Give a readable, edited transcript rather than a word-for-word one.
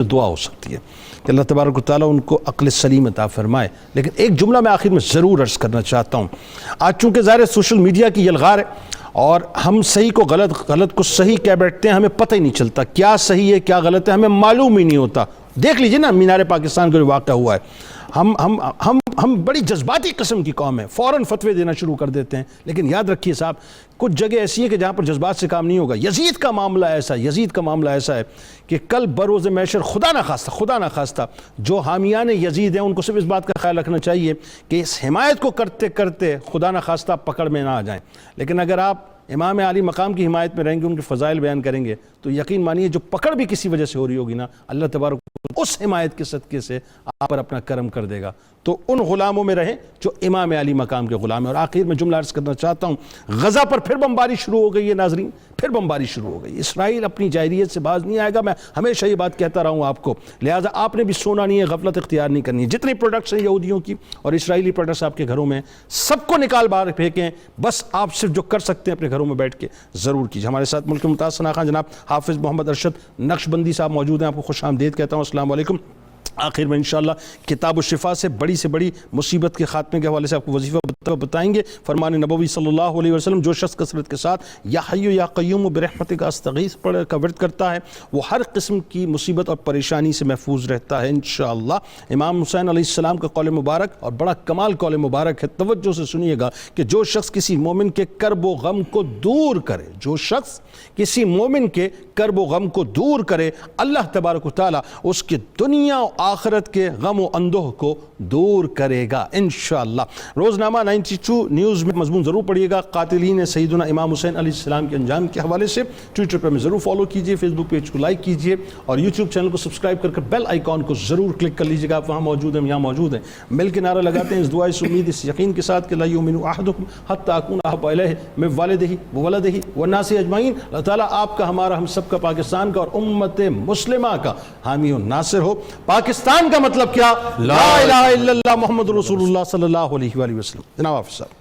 دعا ہو سکتی ہے کہ اللہ تبارک و تعالیٰ ان کو عقل سلیم عطا فرمائے. لیکن ایک جملہ میں آخر میں ضرور عرض کرنا چاہتا ہوں. آج چونکہ ظاہر سوشل میڈیا کی یلغار ہے اور ہم صحیح کو غلط، غلط کو صحیح کہہ بیٹھتے ہیں، ہمیں پتہ ہی نہیں چلتا کیا صحیح ہے کیا غلط ہے، ہمیں معلوم ہی نہیں ہوتا. دیکھ لیجئے نا مینار پاکستان کا جو واقعہ ہوا ہے، ہم بڑی جذباتی قسم کی قوم ہے، فوراً فتوے دینا شروع کر دیتے ہیں. لیکن یاد رکھیے صاحب، کچھ جگہ ایسی ہے کہ جہاں پر جذبات سے کام نہیں ہوگا. یزید کا معاملہ ایسا ہے کہ کل بروز محشر خدا نہ خواستہ جو حامیان یزید ہیں ان کو صرف اس بات کا خیال رکھنا چاہیے کہ اس حمایت کو کرتے کرتے خدا نہ خواستہ پکڑ میں نہ آ جائیں. لیکن اگر آپ امام علی مقام کی حمایت میں رہیں گے، ان کے فضائل بیان کریں گے، تو یقین مانیے جو پکڑ بھی کسی وجہ سے ہو رہی ہوگی نا، اللہ تبارک اس حمایت کے صدقے سے آپ پر اپنا کرم کر دے گا. تو ان غلاموں میں رہیں جو امام علی مقام کے غلام ہیں. اور آخر میں جملہ عرض کرنا چاہتا ہوں، غزہ پر پھر بمباری شروع ہو گئی ہے ناظرین، پھر بمباری شروع ہو گئی. اسرائیل اپنی جاہلیت سے باز نہیں آئے گا. میں ہمیشہ یہ بات کہتا رہا ہوں آپ کو، لہٰذا آپ نے بھی سونا نہیں ہے، غفلت اختیار نہیں کرنی ہے. جتنی پروڈکٹس ہیں یہودیوں کی اور اسرائیلی پروڈکٹس آپ کے گھروں میں، سب کو نکال باہر پھینکیں. بس آپ صرف جو کر سکتے ہیں اپنے گھروں میں بیٹھ کے ضرور کیجیے. ہمارے ساتھ ملک ممتاز ثنا خان جناب حافظ محمد ارشد نقشبندی صاحب موجود ہیں. آپ کو خوش آمدید کہتا ہوں. السلام علیکم. آخر میں انشاءاللہ کتاب الشفا سے بڑی مصیبت کے خاتمے کے حوالے سے آپ کو وظیفہ بتائیں گے. فرمان نبوی صلی اللہ علیہ وسلم، جو شخص کثرت کے ساتھ یا حی یا قیوم برحمتک استغیث پڑھ کا ورد کرتا ہے، وہ ہر قسم کی مصیبت اور پریشانی سے محفوظ رہتا ہے انشاءاللہ. امام حسین علیہ السلام کا قول مبارک، اور بڑا کمال قول مبارک ہے، توجہ سے سنیے گا، کہ جو شخص کسی مومن کے کرب و غم کو دور کرے، جو شخص کسی مومن کے کرب و غم کو دور کرے، اللہ تبارک و تعالی اس کی دنیا و آخرت کے غم و اندوہ کو دور کرے گا انشاءاللہ. روزنامہ 92 نیوز میں مضمون ضرور پڑھیے گا قاتلین سیدنا امام حسین علیہ السلام کے انجام کے حوالے سے. ٹویٹر پہ میں ضرور فالو کیجئے، فیس بک پیج کو لائک کیجئے، اور یوٹیوب چینل کو سبسکرائب کر بیل آئیکن کو ضرور کلک کر لیجئے گا. آپ وہاں موجود ہیں، یہاں موجود ہیں. مل کے نعرہ لگاتے ہیں اس دعا، اس امید، اس یقین کے ساتھ کہ لا یؤمن احدکم حتی اکون احب الیہ من والدہ وولدہ والناس اجمعین. اللہ تعالیٰ آپ کا، ہمارا، ہم سب کا، پاکستان کا اور امت مسلمہ کا حامی و ناصر ہو. پاکستان کا مطلب کیا؟ لا الہ الا اللہ محمد رسول اللہ صلی اللہ علیہ وآلہ وسلم. جناب حافظ صاحب.